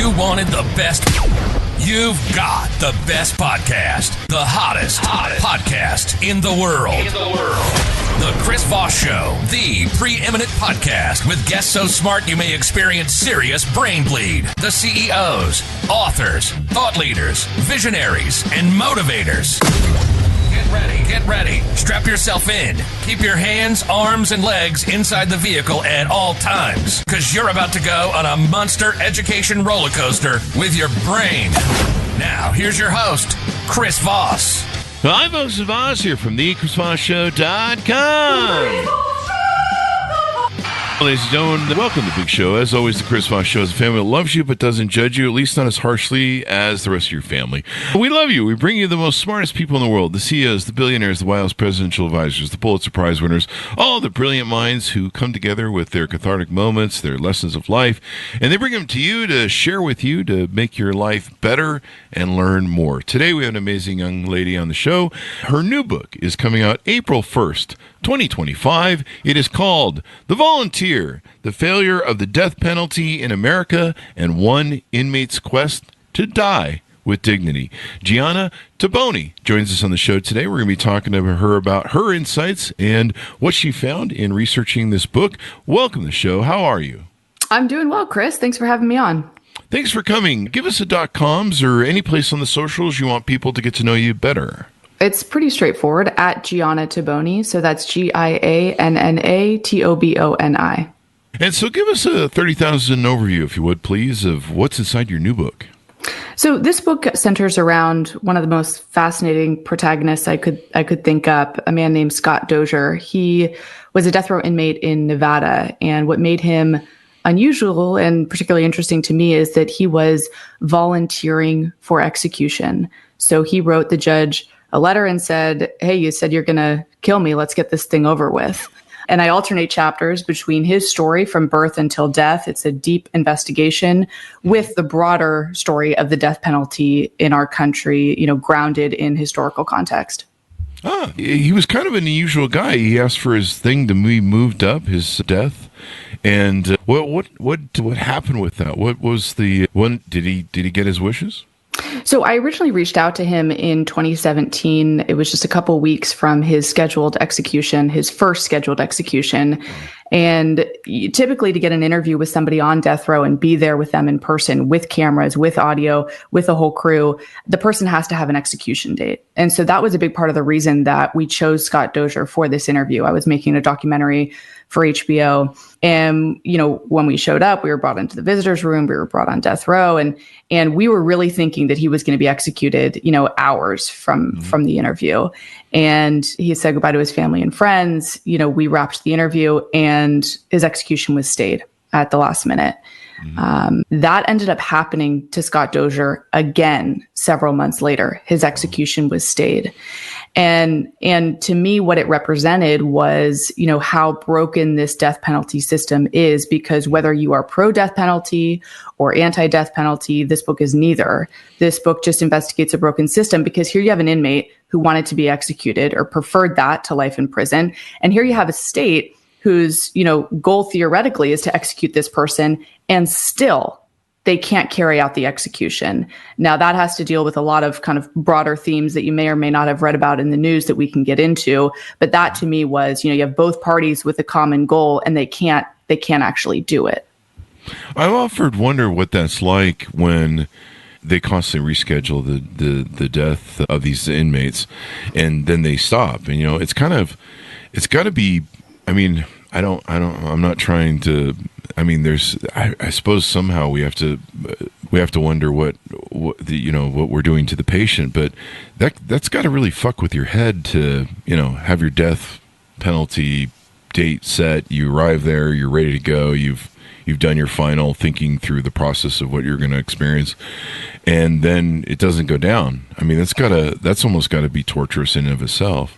you wanted the best, you've got the best podcast. The hottest podcast in the world. The Chris Voss Show, the preeminent podcast with guests so smart you may experience serious brain bleed. The CEOs, authors, thought leaders, visionaries, and motivators. Get ready. Strap yourself in. Keep your hands, arms, and legs inside the vehicle at all times, because you're about to go on a monster education roller coaster with your brain. Now, here's your host, Chris Voss. Hi, folks. It's Voss here from the ChrisVossShow.com. Ladies and gentlemen, welcome to the big show. As always, the Chris Voss Show is a family that loves you but doesn't judge you, at least not as harshly as the rest of your family. We love you. We bring you the most smartest people in the world, the CEOs, the billionaires, the wildest presidential advisors, the Pulitzer Prize winners, all the brilliant minds who come together with their cathartic moments, their lessons of life, and they bring them to you to share with you to make your life better and learn more. Today, we have an amazing young lady on the show. Her new book is coming out April 1st, 2025. It is called The Volunteer, The Failure of the Death Penalty in America and One Inmate's Quest to Die with Dignity. Gianna Toboni joins us on the show today. We're going to be talking to her about her insights and what she found in researching this book. Welcome to the show. How are you? I'm doing well, Chris. Thanks for having me on. Thanks for coming. Give us a .coms or any place on the socials you want people to get to know you better. It's pretty straightforward, at Gianna Toboni. So that's GIANNATOBONI. And so give us a 30,000 overview, if you would, please, of what's inside your new book. So this book centers around one of the most fascinating protagonists I could think up, a man named Scott Dozier. He was a death row inmate in Nevada, and what made him unusual and particularly interesting to me is that he was volunteering for execution. So he wrote the judge a letter and said, "Hey, you said you're going to kill me. Let's get this thing over with." And I alternate chapters between his story from birth until death. It's a deep investigation with the broader story of the death penalty in our country, grounded in historical context. He was kind of an unusual guy. He asked for his thing to be moved up, his death. And what happened with that? What was the one? Did he get his wishes? So I originally reached out to him in 2017. It was just a couple weeks from his scheduled execution, his first scheduled execution. And typically to get an interview with somebody on death row and be there with them in person, with cameras, with audio, with a whole crew, the person has to have an execution date. And so that was a big part of the reason that we chose Scott Dozier for this interview. I was making a documentary for HBO. And, when we showed up, we were brought into the visitor's room, we were brought on death row, and we were really thinking that he was going to be executed, hours from the interview. And he said goodbye to his family and friends. We wrapped the interview and his execution was stayed at the last minute. That ended up happening to Scott Dozier again several months later. His execution was stayed. And to me, what it represented was, how broken this death penalty system is, because whether you are pro-death penalty or anti-death penalty, this book is neither. This book just investigates a broken system, because here you have an inmate who wanted to be executed or preferred that to life in prison. And here you have a state whose, goal theoretically is to execute this person, and still they can't carry out the execution. Now, that has to deal with a lot of kind of broader themes that you may or may not have read about in the news that we can get into. But that to me was, you have both parties with a common goal, and they can't actually do it. I've often wondered what that's like when they constantly reschedule the death of these inmates, and then they stop. And it's got to be. I'm not trying to. I suppose somehow we have to wonder what we're doing to the patient, but that's got to really fuck with your head to, have your death penalty date set. You arrive there, you're ready to go. You've done your final thinking through the process of what you're going to experience, and then it doesn't go down. That's almost got to be torturous in and of itself.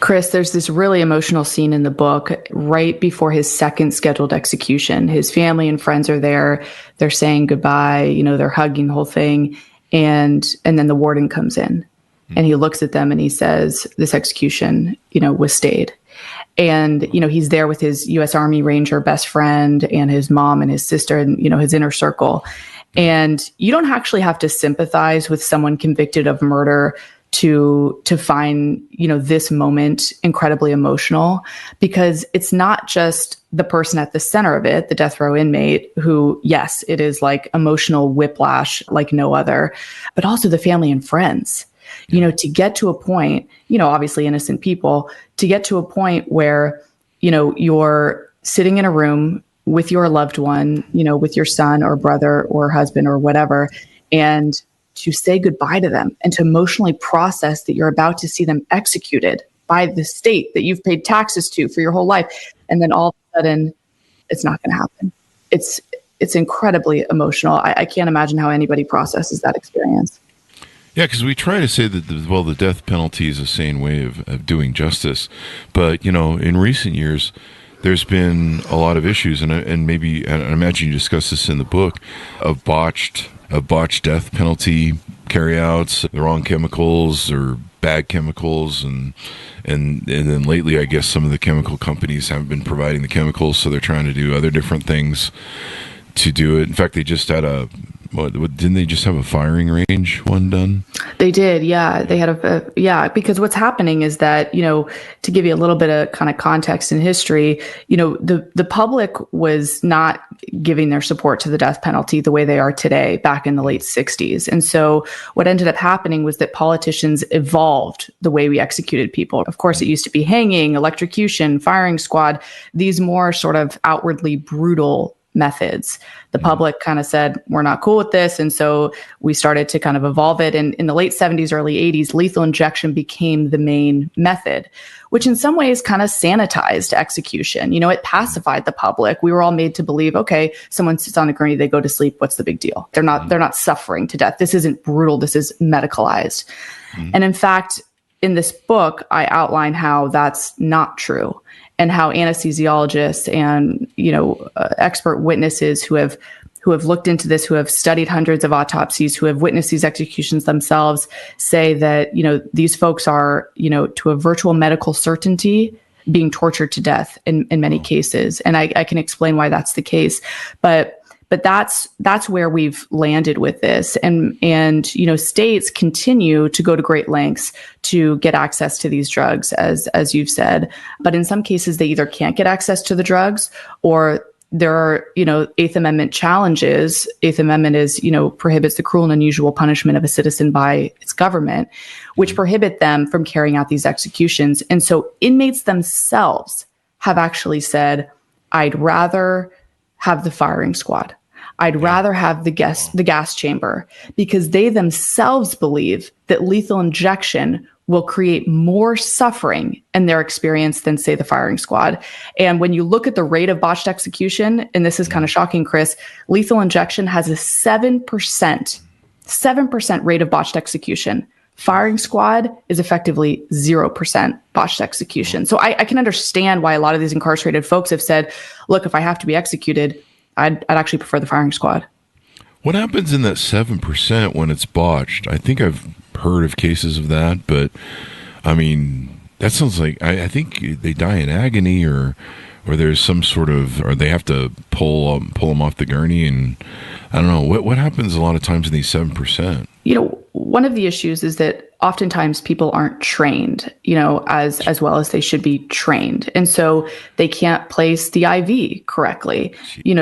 Chris, there's this really emotional scene in the book right before his second scheduled execution. His family and friends are there. They're saying goodbye. They're hugging the whole thing. And then the warden comes in and he looks at them and he says, "This execution, was stayed." And, he's there with his U.S. Army Ranger best friend and his mom and his sister and, his inner circle. And you don't actually have to sympathize with someone convicted of murder to find, this moment incredibly emotional, because it's not just the person at the center of it, the death row inmate, who, yes, it is like emotional whiplash like no other, but also the family and friends. To get to a point, obviously innocent people, to get to a point where, you're sitting in a room with your loved one, with your son or brother or husband or whatever, and to say goodbye to them and to emotionally process that you're about to see them executed by the state that you've paid taxes to for your whole life. And then all of a sudden, it's not going to happen. It's incredibly emotional. I can't imagine how anybody processes that experience. Yeah, because we try to say that, the death penalty is a sane way of doing justice. But, in recent years, there's been a lot of issues, and maybe, and I imagine you discuss this in the book, of botched death penalty carryouts, the wrong chemicals or bad chemicals, and then lately, I guess some of the chemical companies haven't been providing the chemicals, so they're trying to do other different things to do it. In fact, they just had didn't they just have a firing range one done? They did, yeah. They had because what's happening is that, to give you a little bit of kind of context and history, the public was not giving their support to the death penalty the way they are today back in the late 60s. And so what ended up happening was that politicians evolved the way we executed people. Of course, it used to be hanging, electrocution, firing squad, these more sort of outwardly brutal methods. The public kind of said, we're not cool with this. And so we started to kind of evolve it. And in the late 70s, early 80s, lethal injection became the main method, which in some ways kind of sanitized execution. It pacified the public. We were all made to believe, okay, someone sits on a gurney, they go to sleep. What's the big deal? They're not suffering to death. This isn't brutal. This is medicalized. And in fact, in this book, I outline how that's not true, and how anesthesiologists and, expert witnesses who have looked into this, who have studied hundreds of autopsies, who have witnessed these executions themselves, say that, these folks are, to a virtual medical certainty, being tortured to death in many cases. And I can explain why that's the case. But that's where we've landed with this. And states continue to go to great lengths to get access to these drugs, as you've said. But in some cases, they either can't get access to the drugs, or there are, Eighth Amendment challenges. Eighth Amendment is, prohibits the cruel and unusual punishment of a citizen by its government, which prohibit them from carrying out these executions. And so inmates themselves have actually said, I'd rather have the firing squad. I'd rather have the gas chamber, because they themselves believe that lethal injection will create more suffering in their experience than, say, the firing squad. And when you look at the rate of botched execution, and this is kind of shocking, Chris, lethal injection has a 7% rate of botched execution. Firing squad is effectively 0% botched execution. So I can understand why a lot of these incarcerated folks have said, look, if I have to be executed, I'd actually prefer the firing squad. What happens in that 7% when it's botched? I think I've heard of cases of that, but I mean, that sounds like, I think they die in agony, or there's some sort of, or they have to pull them off the gurney, and I don't know what happens a lot of times in these 7%. One of the issues is that oftentimes people aren't trained, as well as they should be trained. And so they can't place the IV correctly.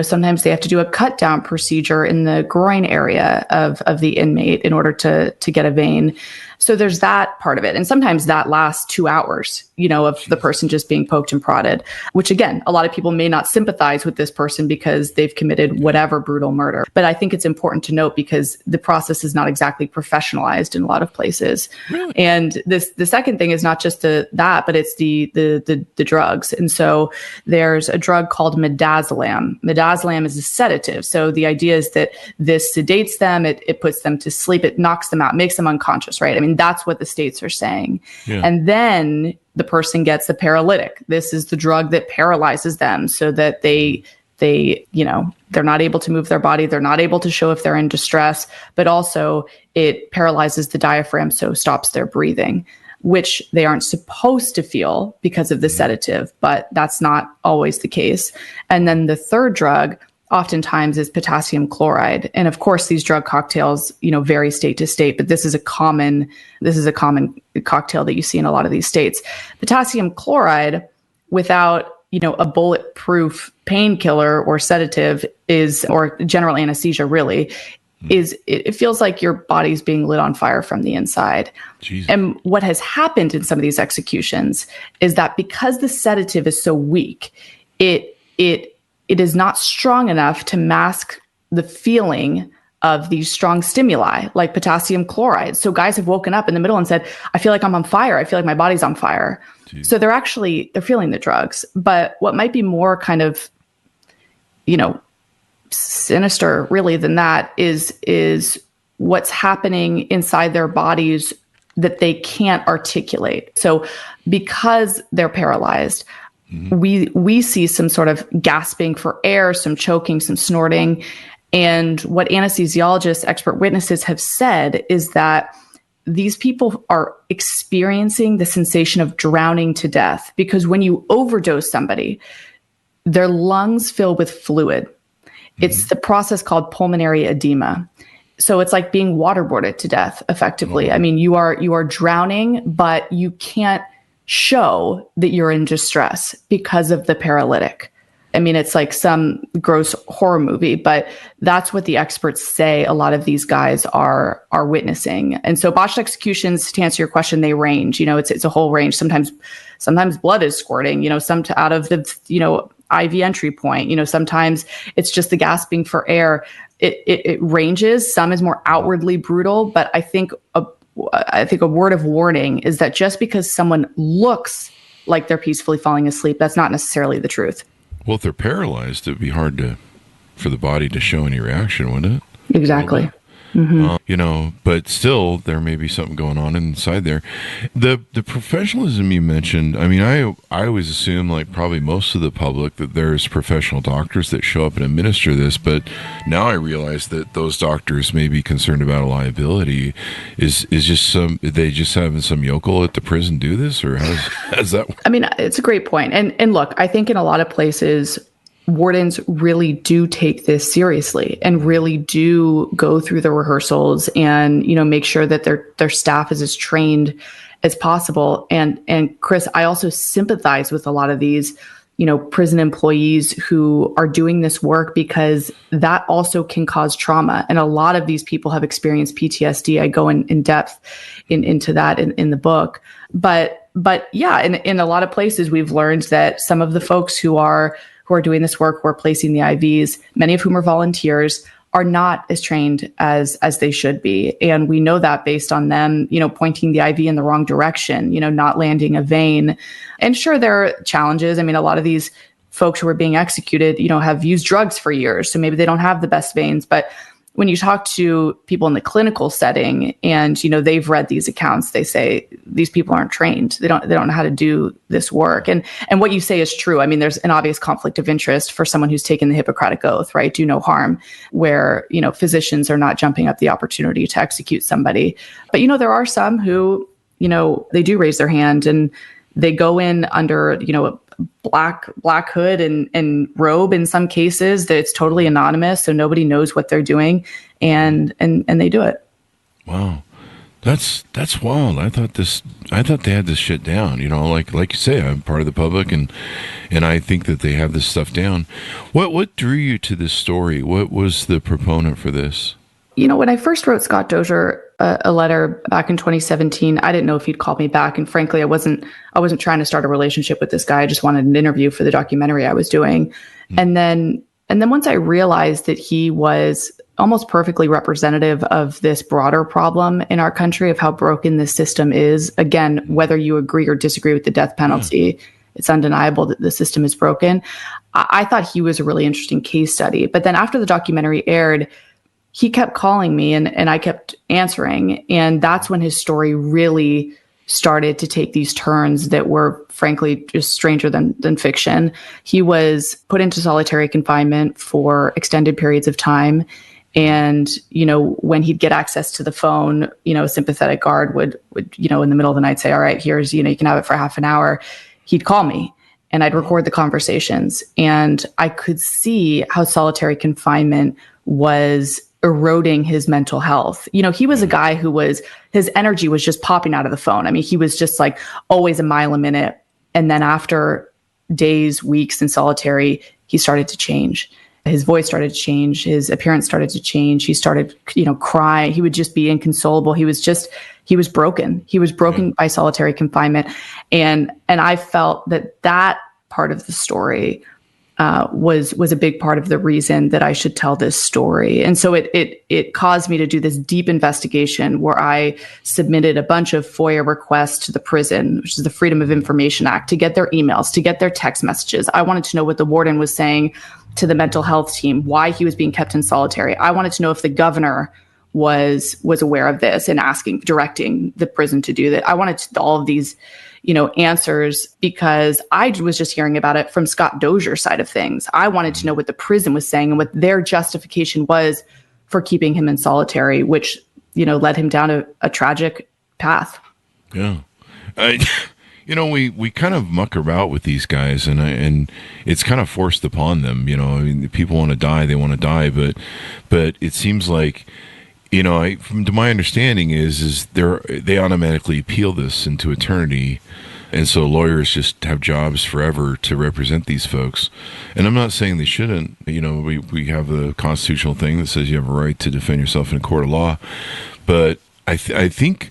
Sometimes they have to do a cut down procedure in the groin area of the inmate in order to get a vein. So there's that part of it. And sometimes that lasts 2 hours, of the person just being poked and prodded, which again, a lot of people may not sympathize with this person because they've committed whatever brutal murder. But I think it's important to note, because the process is not exactly professionalized in a lot of places. Really? And the second thing is not just that, but it's the drugs. And so there's a drug called midazolam. Midazolam is a sedative. So the idea is that this sedates them, it puts them to sleep, it knocks them out, makes them unconscious, right? I mean, that's what the states are saying. Yeah. And then the person gets the paralytic. This is the drug that paralyzes them so that they're not able to move their body. They're not able to show if they're in distress, but also it paralyzes the diaphragm, so stops their breathing, which they aren't supposed to feel because of the sedative, but that's not always the case. And then the third drug oftentimes is potassium chloride. And of course, these drug cocktails, vary state to state, but this is a common cocktail that you see in a lot of these states. Potassium chloride without, a bulletproof painkiller or sedative or general anesthesia really, it feels like your body's being lit on fire from the inside. Jesus. And what has happened in some of these executions is that because the sedative is so weak, it is not strong enough to mask the feeling of these strong stimuli like potassium chloride. So guys have woken up in the middle and said, I feel like I'm on fire. I feel like my body's on fire. Jeez. So they're feeling the drugs. But what might be more kind of, sinister really than that is what's happening inside their bodies that they can't articulate. So because they're paralyzed, we see some sort of gasping for air, some choking, some snorting. And what anesthesiologists, expert witnesses have said is that these people are experiencing the sensation of drowning to death because when you overdose somebody, their lungs fill with fluid. It's the process called pulmonary edema. So it's like being waterboarded to death, effectively. I mean, you are drowning, but you can't show that you're in distress because of the paralytic. I mean, it's like some gross horror movie, but that's what the experts say a lot of these guys are witnessing. And so botched executions, to answer your question, they range. It's a whole range. Sometimes blood is squirting, some out of the, IV entry point. Sometimes it's just the gasping for air. It ranges. Some is more outwardly brutal, but I think a word of warning is that just because someone looks like they're peacefully falling asleep, that's not necessarily the truth. Well, if they're paralyzed, it'd be hard for the body to show any reaction, wouldn't it? Exactly. But still, there may be something going on inside there. The professionalism you mentioned, I mean, I always assume, like probably most of the public, that there's professional doctors that show up and administer this, but now I realize that those doctors may be concerned about a liability. Is they just having some yokel at the prison do this, or how's that? I mean, it's a great point. And look, I think in a lot of places, wardens really do take this seriously and really do go through the rehearsals and, make sure that their staff is as trained as possible. And Chris, I also sympathize with a lot of these, prison employees who are doing this work because that also can cause trauma. And a lot of these people have experienced PTSD. I go in depth into that in the book. But yeah, in a lot of places, we've learned that some of the folks who are doing this work, who are placing the IVs, many of whom are volunteers, are not as trained as they should be. And we know that based on them, pointing the IV in the wrong direction, not landing a vein. And sure, there are challenges. I mean, a lot of these folks who are being executed, have used drugs for years. So maybe they don't have the best veins. But when you talk to people in the clinical setting and, they've read these accounts, they say these people aren't trained. They don't know how to do this work. And what you say is true. I mean, there's an obvious conflict of interest for someone who's taken the Hippocratic Oath, right? Do no harm, where, physicians are not jumping up the opportunity to execute somebody. But, there are some who, they do raise their hand and they go in under, a black hood and robe in some cases that it's totally anonymous. So nobody knows what they're doing and they do it. Wow. That's wild. I thought they had this shit down, like you say, I'm part of the public and I think that they have this stuff down. What drew you to this story? What was the proponent for this? When I first wrote Scott Dozier a letter back in 2017, I didn't know if he'd call me back. And frankly, I wasn't trying to start a relationship with this guy. I just wanted an interview for the documentary I was doing. And then once I realized that he was almost perfectly representative of this broader problem in our country of how broken this system is, again, whether you agree or disagree with the death penalty, it's undeniable that the system is broken. I thought he was a really interesting case study. But then after the documentary aired, he kept calling me and I kept answering. And that's when his story really started to take these turns that were frankly just stranger than fiction. He was put into solitary confinement for extended periods of time. And, when he'd get access to the phone, a sympathetic guard would, in the middle of the night say, all right, here's, you can have it for half an hour. He'd call me and I'd record the conversations, and I could see how solitary confinement was eroding his mental health. He was a guy his energy was just popping out of the phone. I mean, he was just like always a mile a minute. And then after days, weeks in solitary, he started to change. His voice started to change. His appearance started to change. He started, cry. He would just be inconsolable. He was broken. He was broken by solitary confinement. And I felt that part of the story was a big part of the reason that I should tell this story. And so it caused me to do this deep investigation where I submitted a bunch of FOIA requests to the prison, which is the Freedom of Information Act, to get their emails, to get their text messages. I wanted to know what the warden was saying to the mental health team, why he was being kept in solitary. I wanted to know if the governor was aware of this and directing the prison to do that. I wanted all of these answers because I was just hearing about it from Scott Dozier's side of things. I wanted to know what the prison was saying and what their justification was for keeping him in solitary, which, led him down a tragic path. Yeah. We kind of muck about with these guys and it's kind of forced upon them. I mean, people want to die, they want to die, but it seems like, to my understanding is they automatically appeal this into eternity. And so lawyers just have jobs forever to represent these folks. And I'm not saying they shouldn't. We have the constitutional thing that says you have a right to defend yourself in a court of law. But I think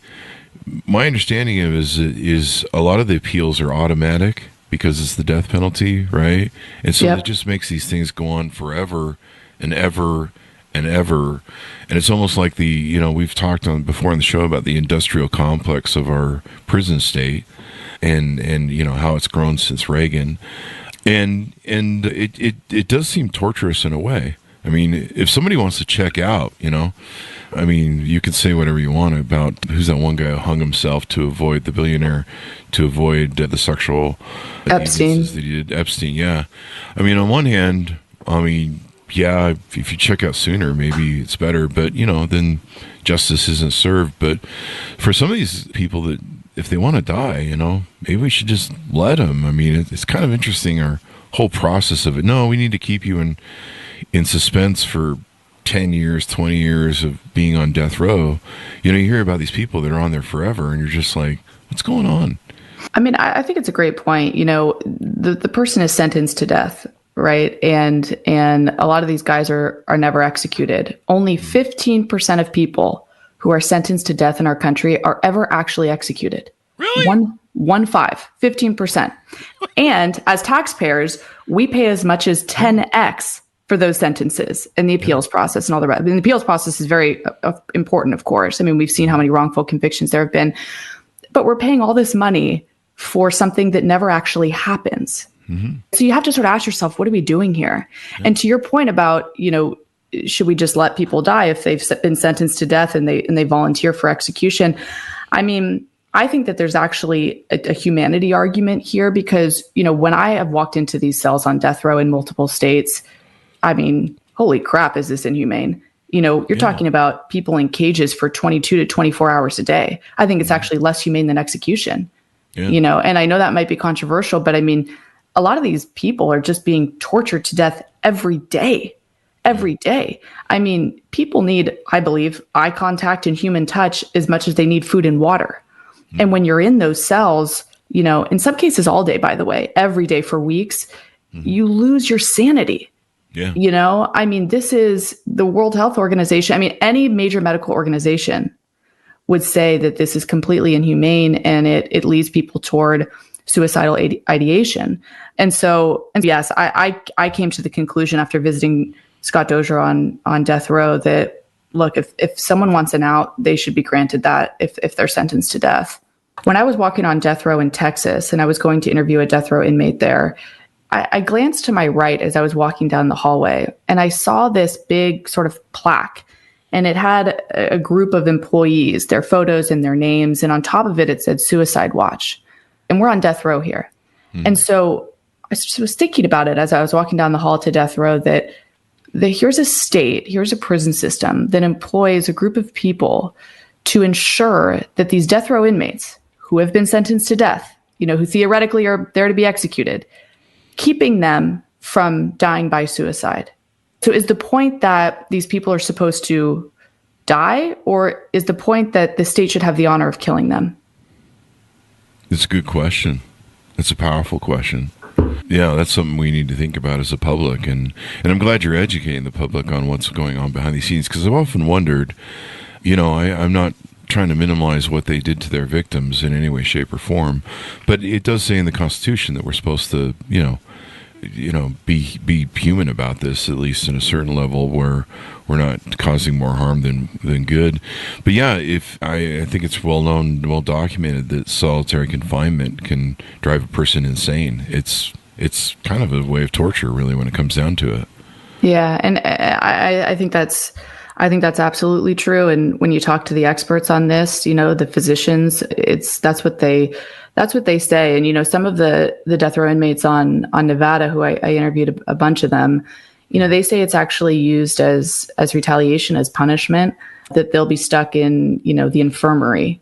my understanding of it is a lot of the appeals are automatic because it's the death penalty, right? And so it just makes these things go on forever and ever and ever. And it's almost like we've talked on before on the show about the industrial complex of our prison state and how it's grown since Reagan. And it does seem torturous in a way. I mean, if somebody wants to check out, you can say whatever you want about who's that one guy who hung himself to avoid the billionaire, to avoid the sexual Epstein. That he did. Epstein, yeah. I mean, on one hand, yeah, if you check out sooner, maybe it's better. But, then justice isn't served. But for some of these people that, if they want to die, maybe we should just let them. I mean, it's kind of interesting, our whole process of it. No, we need to keep you in suspense for 10 years, 20 years of being on death row. You hear about these people that are on there forever, and you're just like, what's going on? I mean, I think it's a great point. The person is sentenced to death, right? And a lot of these guys are never executed. Only 15% of people who are sentenced to death in our country are ever actually executed. Really? 15%. And as taxpayers, we pay as much as 10x for those sentences in the appeals process and all the rest. I mean, the appeals process is very important, of course. I mean, we've seen how many wrongful convictions there have been, but we're paying all this money for something that never actually happens. Mm-hmm. So you have to sort of ask yourself, what are we doing here? Yeah. And to your point about, should we just let people die if they've been sentenced to death and they volunteer for execution? I mean, I think that there's actually a humanity argument here because, when I have walked into these cells on death row in multiple states, I mean, holy crap, is this inhumane? You're talking about people in cages for 22 to 24 hours a day. I think it's actually less humane than execution, and I know that might be controversial, but I mean, a lot of these people are just being tortured to death every day. I mean, people need, I believe, eye contact and human touch as much as they need food and water. Mm-hmm. And when you're in those cells, in some cases all day, by the way, every day for weeks, you lose your sanity. Yeah. I mean, this is the World Health Organization. I mean, any major medical organization would say that this is completely inhumane and it leads people toward suicidal ideation. And yes, I came to the conclusion after visiting Scott Dozier on death row that, look, if someone wants an out, they should be granted that if they're sentenced to death. When I was walking on death row in Texas and I was going to interview a death row inmate there, I glanced to my right as I was walking down the hallway, and I saw this big sort of plaque, and it had a group of employees, their photos and their names, and on top of it, it said suicide watch. And we're on death row here. And so I was thinking about it as I was walking down the hall to death row that here's a prison system that employs a group of people to ensure that these death row inmates who have been sentenced to death, who theoretically are there to be executed, keeping them from dying by suicide. So is the point that these people are supposed to die, or is the point that the state should have the honor of killing them? It's a good question. It's a powerful question. Yeah, that's something we need to think about as a public, and I'm glad you're educating the public on what's going on behind the scenes, because I've often wondered, I'm not trying to minimize what they did to their victims in any way, shape, or form, but it does say in the Constitution that we're supposed to, be human about this, at least in a certain level where we're not causing more harm than good. But yeah, if I think it's well known, well documented that solitary confinement can drive a person insane. It's kind of a way of torture, really, when it comes down to it. Yeah, and I think that's absolutely true. And when you talk to the experts on this, the physicians, that's what they say. And some of the death row inmates on Nevada, who I interviewed a bunch of them, they say it's actually used as retaliation, as punishment, that they'll be stuck in the infirmary,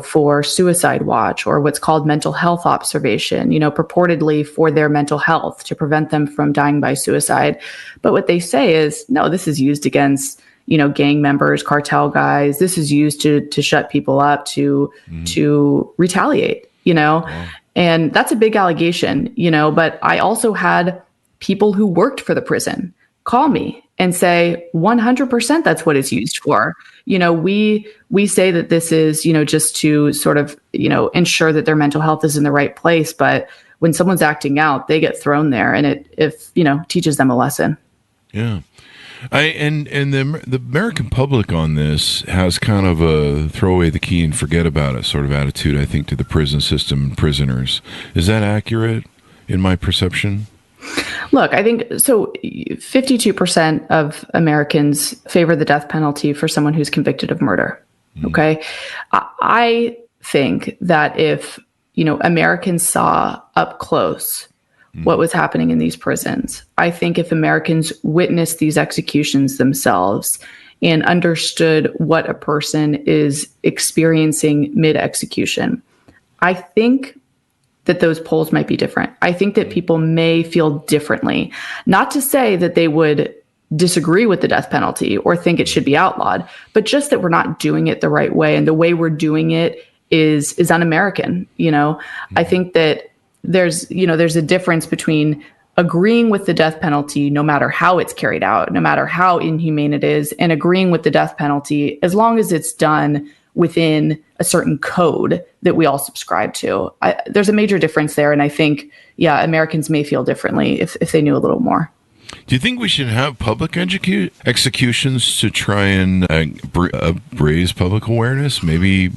for suicide watch or what's called mental health observation, purportedly for their mental health, to prevent them from dying by suicide. But what they say is, no, this is used against, gang members, cartel guys. This is used to shut people up, to retaliate, Wow. And that's a big allegation, but I also had people who worked for the prison call me and say 100% that's what it's used for. We say that this is, just to sort of, ensure that their mental health is in the right place. But when someone's acting out, they get thrown there, and it teaches them a lesson. Yeah. The American public on this has kind of a throw away the key and forget about it sort of attitude, I think, to the prison system and prisoners. Is that accurate in my perception? Look, I think so. 52% of Americans favor the death penalty for someone who's convicted of murder. Okay. I think that if, Americans saw up close what was happening in these prisons, I think if Americans witnessed these executions themselves and understood what a person is experiencing mid-execution, I think that those polls might be different. I think that people may feel differently. Not to say that they would disagree with the death penalty or think it should be outlawed, but just that we're not doing it the right way. And the way we're doing it is un-American. I think that there's a difference between agreeing with the death penalty, no matter how it's carried out, no matter how inhumane it is, and agreeing with the death penalty as long as it's done within a certain code that we all subscribe to. There's a major difference there. And I think, Americans may feel differently if they knew a little more. Do you think we should have public executions to try and raise public awareness? Maybe,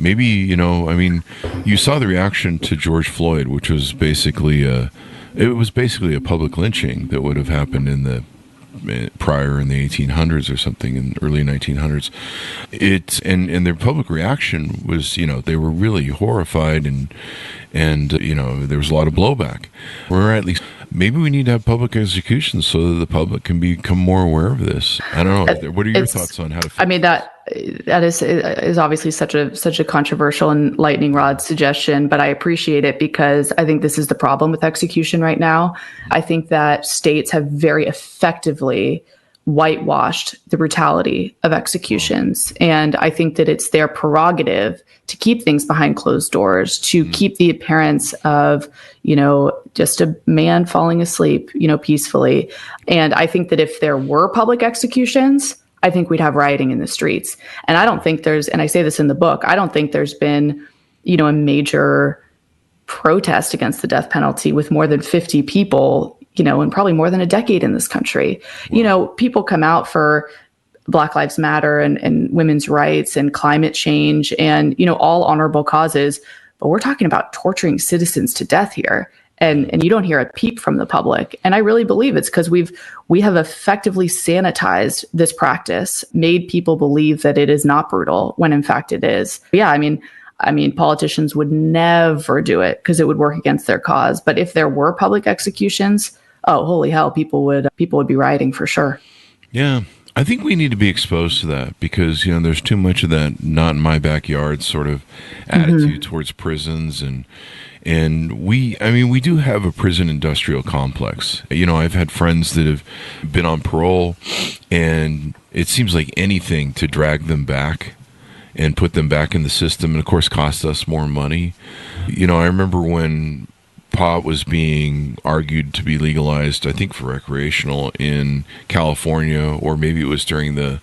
you saw the reaction to George Floyd, which was basically a public lynching that would have happened in the prior in the 1800s or something, in the early 1900s. And their public reaction was, they were really horrified and there was a lot of blowback. Or at least maybe we need to have public executions so that the public can become more aware of this. I don't know. What are your thoughts on how to? That is obviously such a controversial and lightning rod suggestion, but I appreciate it because I think this is the problem with execution right now. I think that states have very effectively whitewashed the brutality of executions. And I think that it's their prerogative to keep things behind closed doors, to keep the appearance of, just a man falling asleep, peacefully. And I think that if there were public executions, I think we'd have rioting in the streets. And I don't think and I say this in the book, I don't think there's been, a major protest against the death penalty with more than 50 people, in probably more than a decade in this country. Wow. People come out for Black Lives Matter and women's rights and climate change and, all honorable causes. But we're talking about torturing citizens to death here. And you don't hear a peep from the public. And I really believe it's because we have effectively sanitized this practice, made people believe that it is not brutal when in fact it is. Yeah, I mean, politicians would never do it because it would work against their cause. But if there were public executions, oh, holy hell, people would be rioting for sure. Yeah. I think we need to be exposed to that because, there's too much of that not in my backyard sort of attitude towards prisons. And And we do have a prison industrial complex. I've had friends that have been on parole, and it seems like anything to drag them back and put them back in the system, and of course cost us more money. I remember when pot was being argued to be legalized, I think for recreational in California, or maybe it was during the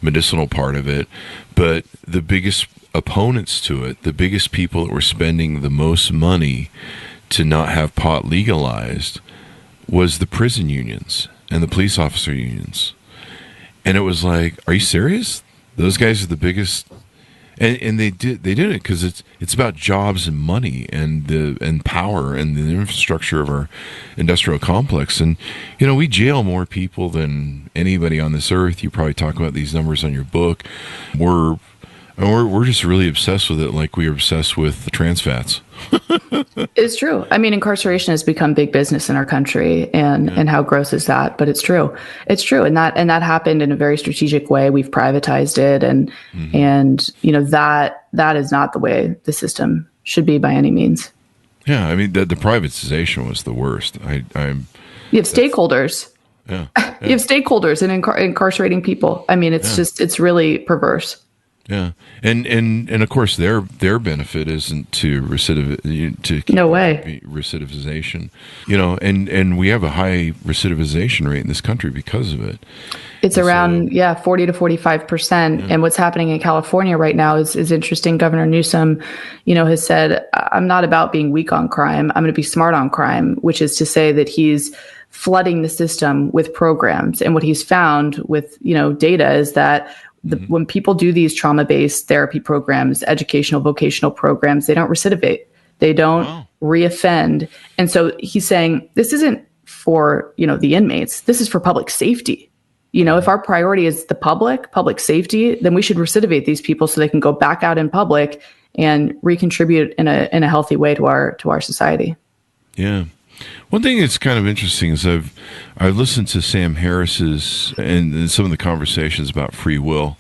medicinal part of it. But the biggest opponents to it, the biggest people that were spending the most money to not have pot legalized, was the prison unions and the police officer unions. And it was like, are you serious? Those guys are the biggest. And they did it because it's about jobs and money and power and the infrastructure of our industrial complex. And we jail more people than anybody on this earth. You probably talk about these numbers on your book. We're just really obsessed with it, like we are obsessed with the trans fats. It's true. I mean, incarceration has become big business in our country, and how gross is that? But it's true. It's true, and that happened in a very strategic way. We've privatized it, and that is not the way the system should be by any means. Yeah, I mean the privatization was the worst. You have stakeholders. Yeah. You have stakeholders in incarcerating people. I mean, it's really perverse. Yeah, and of course their benefit isn't to no way recidivization, and we have a high recidivization rate in this country because of it. It's around 40 to 45%. And what's happening in California right now is interesting. Governor Newsom, has said, I'm not about being weak on crime. I'm going to be smart on crime, which is to say that he's flooding the system with programs. And what he's found with data is that when people do these trauma-based therapy programs, educational, vocational programs, they don't recidivate. They don't reoffend. And so he's saying this isn't for, the inmates. This is for public safety. If our priority is the public safety, then we should recidivate these people so they can go back out in public and recontribute in a healthy way to our society. Yeah. One thing that's kind of interesting is I've listened to Sam Harris's and some of the conversations about free will.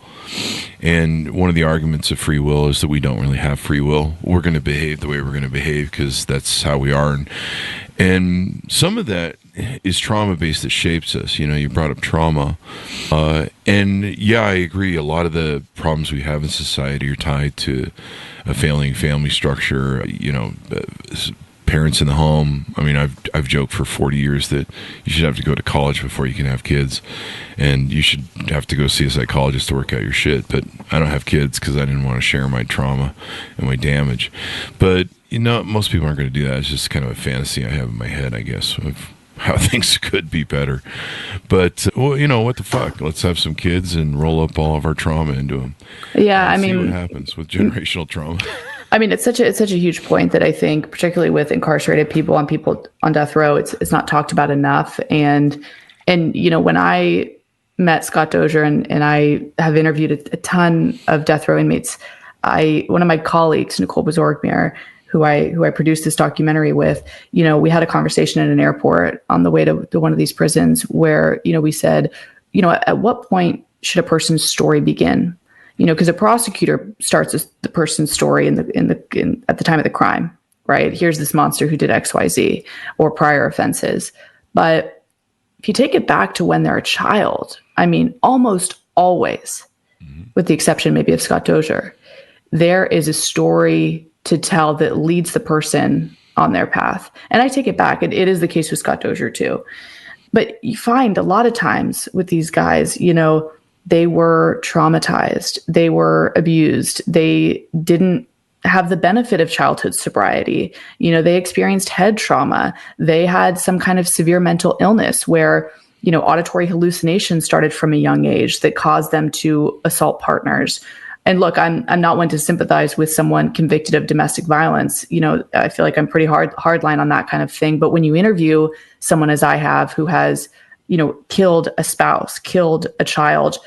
And one of the arguments of free will is that we don't really have free will. We're going to behave the way we're going to behave because that's how we are. And some of that is trauma-based that shapes us. You brought up trauma. And I agree. A lot of the problems we have in society are tied to a failing family structure, parents in the home. I mean, I've joked for 40 years that you should have to go to college before you can have kids, and you should have to go see a psychologist to work out your shit. But I don't have kids because I didn't want to share my trauma and my damage. But most people aren't going to do that. It's just kind of a fantasy I have in my head, I guess, of how things could be better. But what the fuck? Let's have some kids and roll up all of our trauma into them. Yeah, see what happens with generational trauma. I mean, it's such a huge point that I think, particularly with incarcerated people and people on death row, it's not talked about enough. And when I met Scott Dozier and I have interviewed a ton of death row inmates, one of my colleagues, Nicole Bezorgmere, who I produced this documentary with, we had a conversation at an airport on the way to one of these prisons where, we said, at what point should a person's story begin? Because a prosecutor starts the person's story at the time of the crime, right? Here's this monster who did X, Y, Z, or prior offenses. But if you take it back to when they're a child, I mean, almost always, with the exception maybe of Scott Dozier, there is a story to tell that leads the person on their path. And I take it back. It is the case with Scott Dozier too. But you find a lot of times with these guys, they were traumatized, they were abused, they didn't have the benefit of childhood sobriety. They experienced head trauma. They had some kind of severe mental illness where, auditory hallucinations started from a young age that caused them to assault partners. And look, I'm not one to sympathize with someone convicted of domestic violence. I feel like I'm pretty hard line on that kind of thing. But when you interview someone as I have who has killed a spouse, killed a child,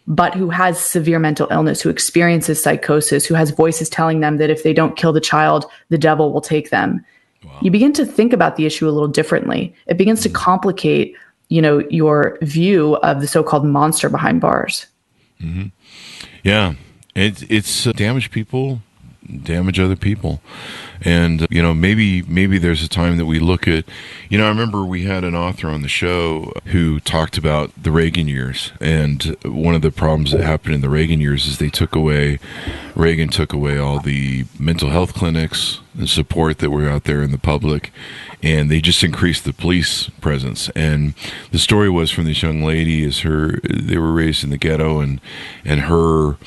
but who has severe mental illness, who experiences psychosis, who has voices telling them that if they don't kill the child, the devil will take them. Wow. You begin to think about the issue a little differently. It begins to complicate, your view of the so-called monster behind bars. Mm-hmm. Yeah. It's damaged people damage other people. And, maybe there's a time that we look at, I remember we had an author on the show who talked about the Reagan years. And one of the problems that happened in the Reagan years is Reagan took away all the mental health clinics and support that were out there in the public. And they just increased the police presence. And the story was from this young lady they were raised in the ghetto, and her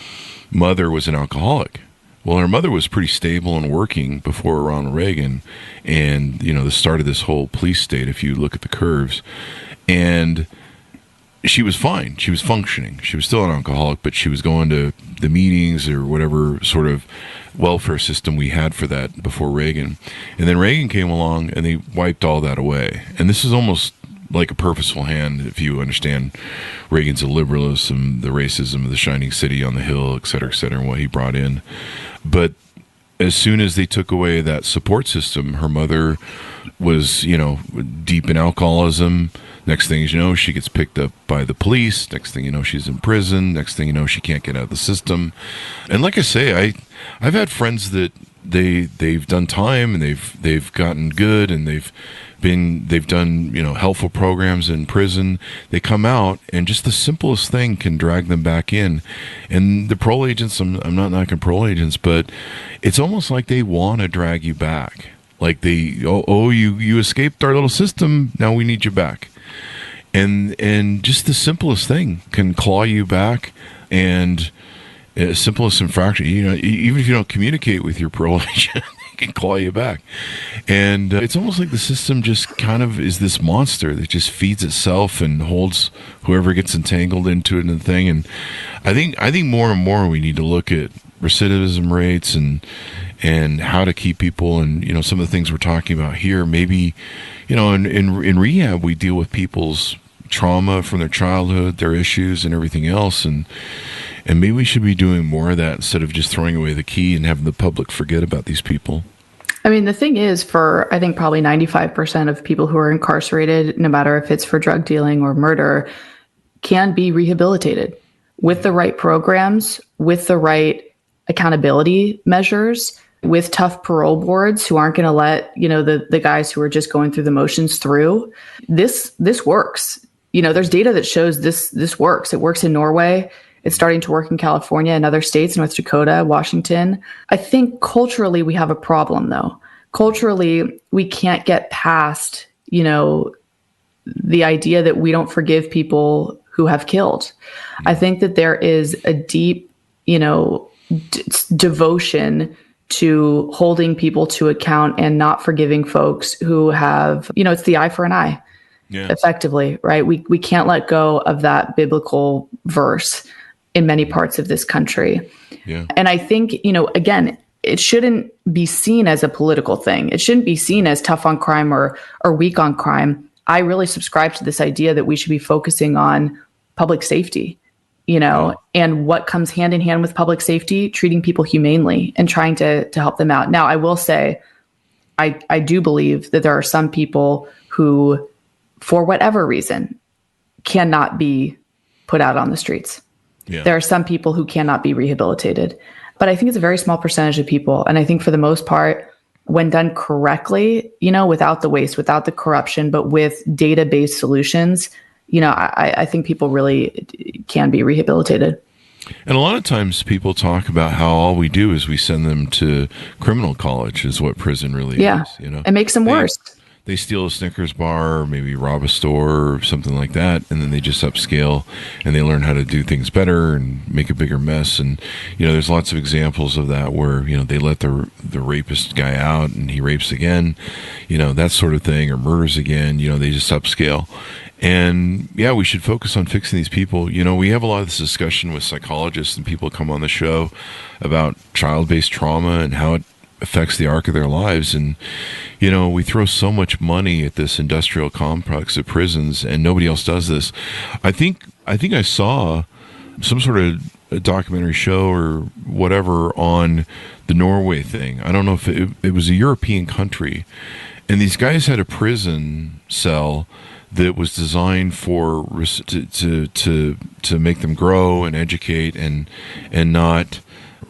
mother was an alcoholic. Well, her mother was pretty stable and working before Ronald Reagan, and the start of this whole police state, if you look at the curves. And she was fine. She was functioning. She was still an alcoholic, but she was going to the meetings or whatever sort of welfare system we had for that before Reagan. And then Reagan came along and they wiped all that away. And this is almost like a purposeful hand, if you understand Reagan's liberalism, the racism of the shining city on the hill, et cetera, and what he brought in. But as soon as they took away that support system, her mother was, deep in alcoholism. Next thing you know, she gets picked up by the police. Next thing you know, she's in prison. Next thing you know, she can't get out of the system. And like I say, I've had friends that they've done time and they've gotten good, and they've done helpful programs in prison. They come out and just the simplest thing can drag them back in. And the parole agents, I'm not knocking parole agents, but it's almost like they want to drag you back. Like you escaped our little system, now we need you back. And just the simplest thing can claw you back. And simplest infraction, even if you don't communicate with your parole agent, they can claw you back. And it's almost like the system just kind of is this monster that just feeds itself and holds whoever gets entangled into it and the thing. And I think more and more we need to look at recidivism rates and how to keep people, and some of the things we're talking about here. Maybe in rehab we deal with people's trauma from their childhood, their issues, and everything else, and maybe we should be doing more of that instead of just throwing away the key and having the public forget about these people. I mean, the thing is, for I think probably 95% of people who are incarcerated, no matter if it's for drug dealing or murder, can be rehabilitated with the right programs, with the right accountability measures, with tough parole boards who aren't going to let, the guys who are just going through the motions through. This works. There's data that shows this works. It works in Norway. It's starting to work in California and other states, North Dakota, Washington. I think culturally we have a problem, though. Culturally, we can't get past, the idea that we don't forgive people who have killed. I think that there is a deep, devotion to holding people to account and not forgiving folks who have, it's the eye for an eye, effectively, right? We can't let go of that biblical verse in many parts of this country. Yeah. And I think, again, it shouldn't be seen as a political thing. It shouldn't be seen as tough on crime or weak on crime. I really subscribe to this idea that we should be focusing on public safety, and what comes hand in hand with public safety, treating people humanely and trying to help them out. Now, I will say, I do believe that there are some people who, for whatever reason, cannot be put out on the streets. Yeah. There are some people who cannot be rehabilitated, but I think it's a very small percentage of people. And I think for the most part, when done correctly, without the waste, without the corruption, but with data-based solutions, I think people really can be rehabilitated. And a lot of times people talk about how all we do is we send them to criminal college is what prison really is. It makes them worse. They steal a Snickers bar or maybe rob a store or something like that, and then they just upscale and they learn how to do things better and make a bigger mess. And, there's lots of examples of that where, they let the rapist guy out and he rapes again, that sort of thing, or murders again, they just upscale. And we should focus on fixing these people. We have a lot of this discussion with psychologists and people come on the show about child-based trauma and how it affects the arc of their lives. And, we throw so much money at this industrial complex of prisons and nobody else does this. I think I saw some sort of a documentary show or whatever on the Norway thing. I don't know if it was a European country, and these guys had a prison cell that was designed for to make them grow and educate and not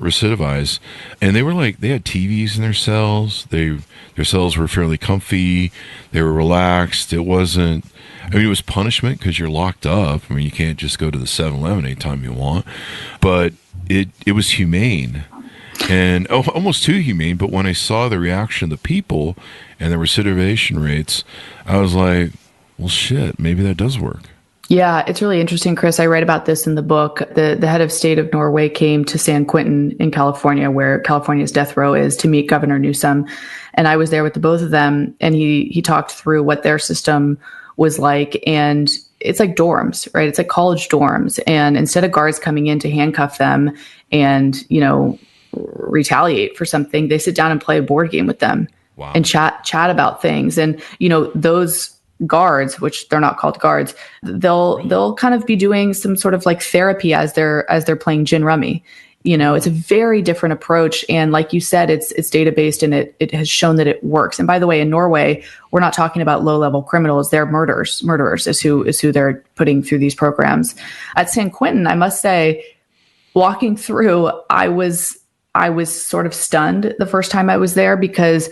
recidivize. And they had TVs in their cells. Their cells were fairly comfy. They were relaxed. It wasn't, it was punishment because you're locked up. I mean, you can't just go to the 7-Eleven anytime you want. But it was humane. And almost too humane. But when I saw the reaction of the people and the recidivation rates, I was like, well, shit, maybe that does work. Yeah, it's really interesting, Chris. I write about this in the book. The head of state of Norway came to San Quentin in California, where California's death row is, to meet Governor Newsom. And I was there with the both of them. And he talked through what their system was like. And it's like dorms, right? It's like college dorms. And instead of guards coming in to handcuff them and, retaliate for something, they sit down and play a board game with them. Wow. And chat about things. And, those guards, which they're not called guards, they'll kind of be doing some sort of like therapy as they're playing gin rummy. It's a very different approach. And like you said, it's data-based, and it has shown that it works. And by the way, in Norway, we're not talking about low-level criminals. They're murderers is who they're putting through these programs. At San Quentin, I must say, walking through, I was sort of stunned the first time I was there, because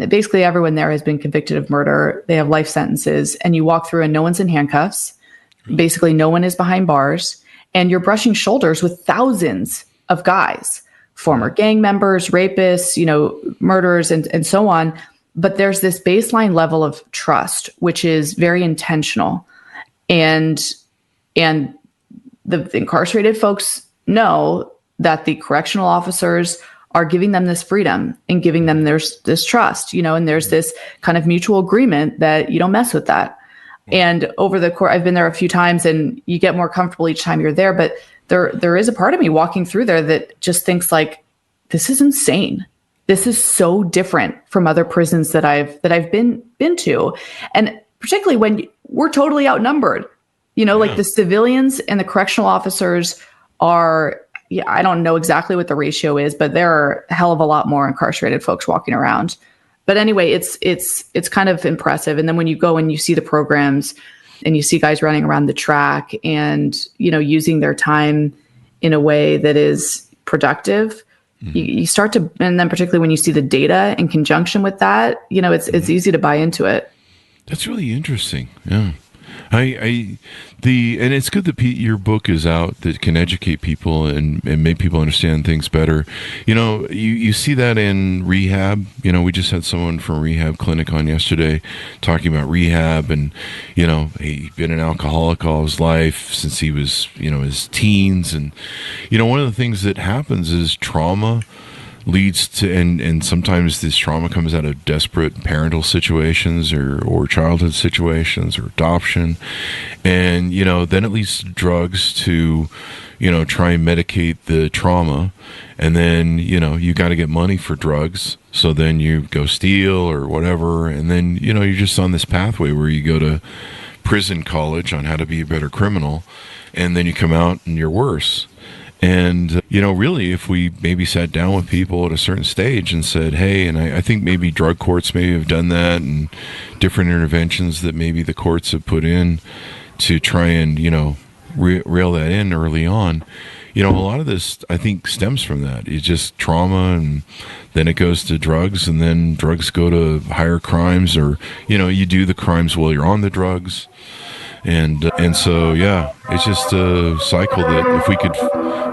basically everyone there has been convicted of murder. They have life sentences, and you walk through and no one's in handcuffs. Basically, no one is behind bars, and you're brushing shoulders with thousands of guys, former gang members, rapists, murderers, and so on. But there's this baseline level of trust, which is very intentional. And the incarcerated folks know that the correctional officers are giving them this freedom and giving them this trust, and there's this kind of mutual agreement that you don't mess with that. And over the course, I've been there a few times, and you get more comfortable each time you're there. But there is a part of me walking through there that just thinks like, this is insane. This is so different from other prisons that I've been to. And particularly when we're totally outnumbered, like the civilians and the correctional officers are, I don't know exactly what the ratio is, but there are a hell of a lot more incarcerated folks walking around. But anyway, it's kind of impressive. And then when you go and you see the programs and you see guys running around the track and, using their time in a way that is productive, you start to, and then particularly when you see the data in conjunction with that, it's easy to buy into it. That's really interesting. Yeah. And it's good that your book is out that can educate people and make people understand things better. You see that in rehab. We just had someone from rehab clinic on yesterday talking about rehab, and he'd been an alcoholic all his life since he was his teens, and one of the things that happens is trauma leads to, and sometimes this trauma comes out of desperate parental situations or childhood situations or adoption. And, then it leads to drugs to, try and medicate the trauma. And then, you got to get money for drugs. So then you go steal or whatever. And then, you're just on this pathway where you go to prison college on how to be a better criminal. And then you come out and you're worse. And, really, if we maybe sat down with people at a certain stage and said, hey, and I think maybe drug courts maybe have done that, and different interventions that maybe the courts have put in to try and, reel that in early on. A lot of this, I think, stems from that. It's just trauma, and then it goes to drugs, and then drugs go to higher crimes, or, you do the crimes while you're on the drugs. And so, yeah, it's just a cycle that if we could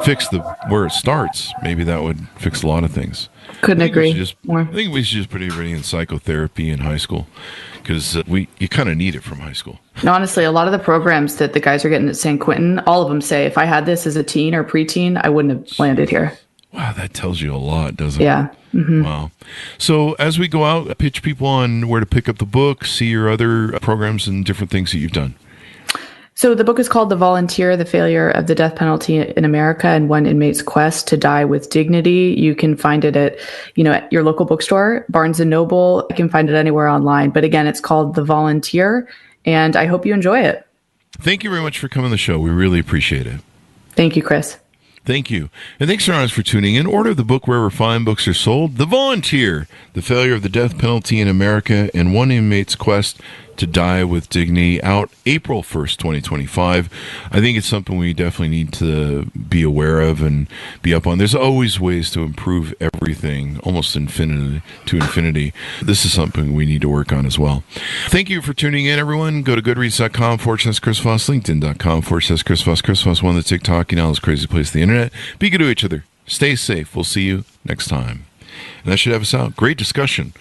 fix where it starts, maybe that would fix a lot of things. Couldn't agree more. I think we should just put everybody in psychotherapy in high school, because you kind of need it from high school. And honestly, a lot of the programs that the guys are getting at San Quentin, all of them say, if I had this as a teen or preteen, I wouldn't have landed here. Wow, that tells you a lot, doesn't it? Yeah. Mm-hmm. Wow. So as we go out, pitch people on where to pick up the book, see your other programs and different things that you've done. So the book is called The Volunteer, The Failure of the Death Penalty in America and One Inmate's Quest to Die with Dignity. You can find it at your local bookstore, Barnes & Noble. You can find it anywhere online. But again, it's called The Volunteer, and I hope you enjoy it. Thank you very much for coming on the show. We really appreciate it. Thank you, Chris. Thank you. And thanks, Anonymous, for tuning in. Order the book wherever fine books are sold. The Volunteer, The Failure of the Death Penalty in America and One Inmate's Quest to Die with Dignity, out April 1st, 2025. I think it's something we definitely need to be aware of and be up on. There's always ways to improve everything, almost infinity to infinity. This is something we need to work on as well. Thank you for tuning in, everyone. Go to goodreads.com/Chris Voss, LinkedIn.com/Chris Voss. Chris Voss, one of the TikTok, this crazy place on the internet. Be good to each other. Stay safe. We'll see you next time. And that should have us out. Great discussion.